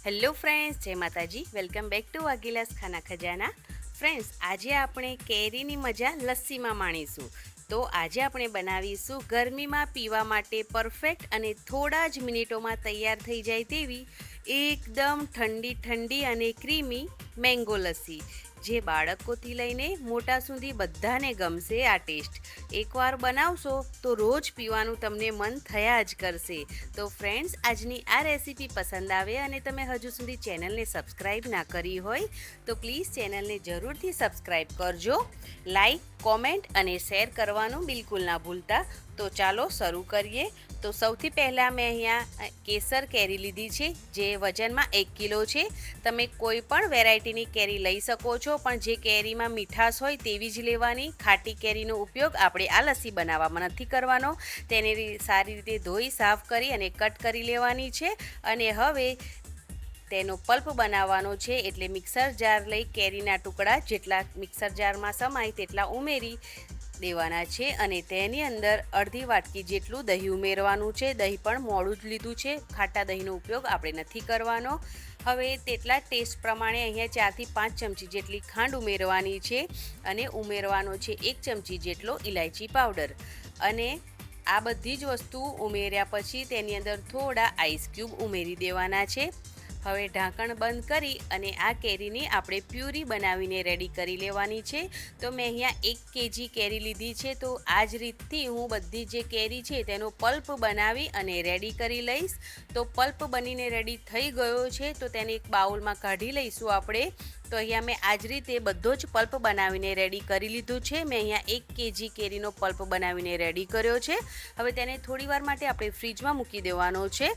Hello friends, જય માતાજી. Welcome back to વાગીલાસ ખાના ખજાના. ફ્રેન્ડ્સ, આજે આપણે કેરીની મજા લસ્સીમાં માણીશું. તો આજે આપણે બનાવીશું ગરમીમાં પીવા માટે પરફેક્ટ અને થોડા જ મિનિટોમાં તૈયાર થઈ જાય તેવી એકદમ ઠંડી ઠંડી અને ક્રીમી મેંગો લસ્સી, જે બાળકોથી લઈને મોટા સુધી બધાને ગમશે. આ ટેસ્ટ એકવાર બનાવશો તો રોજ પીવાનું તમને મન થયા જ કરશે. તો ફ્રેન્ડ્સ, આજની આ રેસીપી પસંદ આવે અને તમે હજુ સુધી ચેનલને સબસ્ક્રાઈબ ના કરી હોય તો પ્લીઝ ચેનલને જરૂરથી સબસ્ક્રાઈબ કરજો. લાઈક, કોમેન્ટ અને શેર કરવાનું બિલકુલ ના ભૂલતા. તો ચાલો શરૂ કરીએ. તો સૌથી પહેલાં મેં અહીંયા કેસર કેરી લીધી છે, જે વજનમાં 1 કિલો છે. તમે કોઈ પણ વેરાયટીની કેરી લઈ શકો છો, પણ જે કેરીમાં મીઠાશ હોય તેવી જ લેવાની. ખાટી કેરીનો ઉપયોગ આપણે આ લસ્સી બનાવવામાં નથી કરવાનો. તેને સારી રીતે ધોઈ સાફ કરી અને કટ કરી લેવાની છે. અને હવે તેનો પલ્પ બનાવવાનો છે, એટલે મિક્સર જાર લઈ કેરીના ટુકડા જેટલા મિક્સર જારમાં સમાય તેટલા ઉમેરી દેવાના છે. અને તેની અંદર અડધી વાટકી જેટલું દહીં ઉમેરવાનું છે. દહીં પણ મોડું જ લીધું છે, ખાટા દહીંનો ઉપયોગ આપણે નથી કરવાનો. હવે તેટલા ટેસ્ટ પ્રમાણે અહીંયા 4 થી 5 ચમચી જેટલી ખાંડ ઉમેરવાની છે. અને ઉમેરવાનો છે 1 ચમચી જેટલો ઇલાયચી પાવડર. અને આ બધી જ વસ્તુ ઉમેર્યા પછી તેની અંદર થોડા આઈસ ક્યુબ ઉમેરી દેવાના છે. હવે ઢાંકણ બંધ કરી અને આ કેરીની આપણે પ્યુરી બનાવીને રેડી કરી લેવાની છે. તો મેં અહીંયા 1 kg કેરી લીધી છે. તો આ જ રીતથી હું બધી જે કેરી છે તેનો પલ્પ બનાવી અને રેડી કરી લઈશ. તો પલ્પ બનીને રેડી થઈ ગયો છે, તો તેને એક બાઉલમાં કાઢી લઈશું આપણે. તો અહીંયા મેં આ જ રીતે બધો જ પલ્પ બનાવીને રેડી કરી લીધું છે. મેં અહીંયા 1 kg કેરીનો પલ્પ બનાવીને રેડી કર્યો છે. હવે તેને થોડીવાર માટે આપણે ફ્રીજમાં મૂકી દેવાનો છે.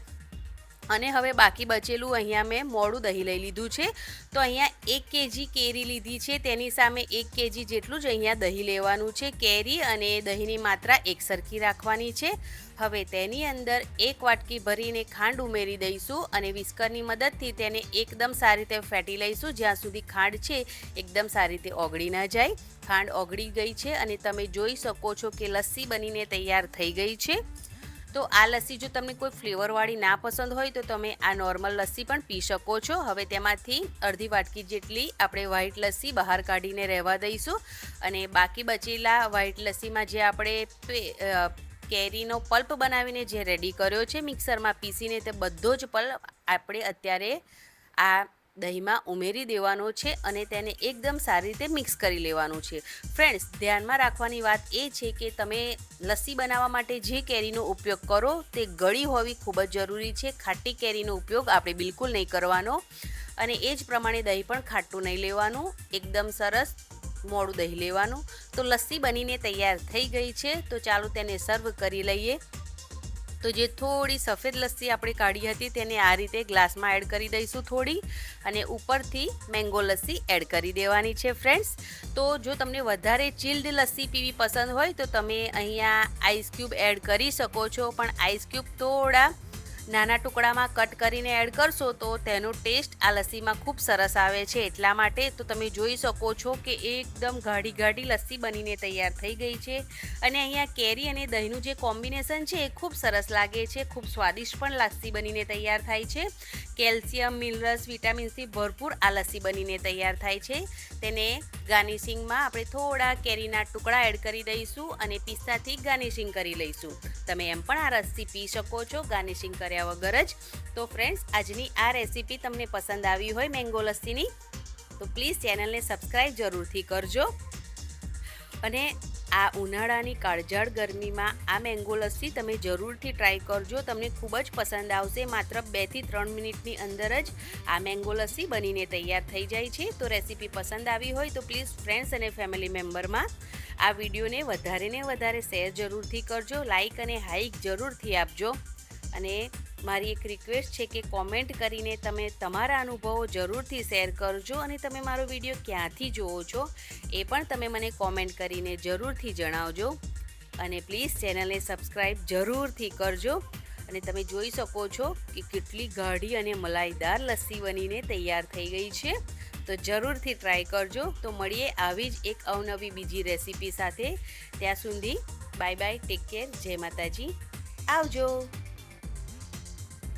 અને હવે બાકી બચેલું અહીંયા મેં મોડું દહીં લઈ લીધું છે. તો અહીંયા 1 kg કેરી લીધી છે, તેની સામે 1 kg જેટલું જ અહીંયા દહીં લેવાનું છે. કેરી અને દહીંની માત્રા એકસરખી રાખવાની છે. હવે તેની અંદર 1 વાટકી ભરીને ખાંડ ઉમેરી દઈશું અને વિસ્કરની મદદથી તેને એકદમ સારી રીતે ફેટી લઈશું, જ્યાં સુધી ખાંડ છે એકદમ સારી રીતે ઓગળી ના જાય. ખાંડ ઓગળી ગઈ છે અને તમે જોઈ શકો છો કે લસ્સી બનીને તૈયાર થઈ ગઈ છે. તો આ લસ્સી જો તમને કોઈ ફ્લેવરવાળી ના પસંદ હોય તો તમે આ નોર્મલ લસ્સી પણ પી શકો છો. હવે તેમાંથી અડધી વાટકી જેટલી આપણે વ્હાઈટ લસ્સી બહાર કાઢીને રહેવા દઈશું. અને બાકી બચેલા વ્હાઈટ લસ્સીમાં જે આપણે કેરીનો પલ્પ બનાવીને જે રેડી કર્યો છે મિક્સરમાં પીસીને, તે બધો જ પલ્પ આપણે અત્યારે આ દહીંમાં ઉમેરી દેવાનો છે અને તેને એકદમ સારી રીતે મિક્સ કરી લેવાનું છે. ફ્રેન્ડ્સ, ધ્યાનમાં રાખવાની વાત એ છે કે તમે લસ્સી બનાવવા માટે જે કેરીનો ઉપયોગ કરો તે ગળી હોવી ખૂબ જ જરૂરી છે. ખાટી કેરીનો ઉપયોગ આપણે બિલકુલ નહીં કરવાનો. અને એ જ પ્રમાણે દહીં પણ ખાટું નહીં લેવાનું, એકદમ સરસ મોડું દહીં લેવાનું. તો લસ્સી બનીને તૈયાર થઈ ગઈ છે. તો ચાલો તેને સર્વ કરી લઈએ. તો જે થોડી સફેદ લસ્સી આપણે કાઢી હતી તેને આ રીતે ગ્લાસમાં એડ કરી દઈશું થોડી, અને ઉપરથી મેંગો લસ્સી એડ કરી દેવાની છે. ફ્રેન્ડ્સ, તો જો તમને વધારે ચિલ્ડ લસ્સી પીવી પસંદ હોય તો તમે અહીંયા આઈસ ક્યુબ એડ કરી શકો છો, પણ આઈસ ક્યુબ થોડા નાના ટુકડામાં કટ કરીને એડ કરશો તો તેનો ટેસ્ટ આ લસ્સીમાં ખૂબ સરસ આવે છે. એટલા માટે તો તમે જોઈ શકો છો કે એકદમ ગાઢી ગાઢી લસ્સી બનીને તૈયાર થઈ ગઈ છે. અને અહીંયા કેરી અને દહીંનું જે કોમ્બિનેશન છે એ ખૂબ સરસ લાગે છે. ખૂબ સ્વાદિષ્ટ પણ લસ્સી બનીને તૈયાર થાય છે. કેલ્શિયમ, મિનરલ્સ, વિટામિન્સથી ભરપૂર આ લસ્સી બનીને તૈયાર થાય છે. તેને ગાર્નિશિંગમાં આપણે થોડા કેરીના ટુકડા એડ કરી દઈશું અને પિસ્તાથી ગાર્નિશિંગ કરી લઈશું. તમે એમ પણ આ લસ્સી પી શકો છો ગાર્નિશિંગ કર્યા વગર જ. તો ફ્રેન્ડ્સ, આજની આ રેસીપી તમને પસંદ આવી હોય મેંગો લસ્સીની તો પ્લીઝ ચેનલને સબસ્ક્રાઈબ જરૂરથી કરજો. અને આ ઉનાળાની કાળઝાળ ગરમીમાં આ મેંગો લસ્સી તમે જરૂરથી ટ્રાય કરજો. તમને ખૂબ જ પસંદ આવશે. માત્ર 2 થી 3 મિનિટની અંદર જ આ મેંગો લસ્સી બનીને તૈયાર થઈ જાય છે. તો રેસીપી પસંદ આવી હોય તો પ્લીઝ ફ્રેન્ડ્સ અને ફેમિલી મેમ્બરમાં આ વિડીયોને વધારે શેર જરૂરથી કરજો. લાઈક અને હાઈક જરૂરથી આપજો. અને મારી એક રિક્વેસ્ટ છે કે કોમેન્ટ કરીને તમે તમારા અનુભવો જરૂરથી શેર કરજો. અને તમે મારો વિડીયો ક્યાંથી જુઓ છો એ પણ તમે મને કોમેન્ટ કરીને જરૂરથી જણાવજો. અને પ્લીઝ ચેનલને સબસ્ક્રાઈબ જરૂરથી કરજો. અને તમે જોઈ શકો છો કે કેટલી ગાઢી અને મલાઈદાર લસ્સી બનીને તૈયાર થઈ ગઈ છે. તો જરૂરથી ટ્રાય કરજો. તો મળીએ આવી જ એક અવનવી બીજી રેસીપી સાથે. ત્યાં સુધી બાય બાય, ટેક કેર, જય માતાજી, આવજો.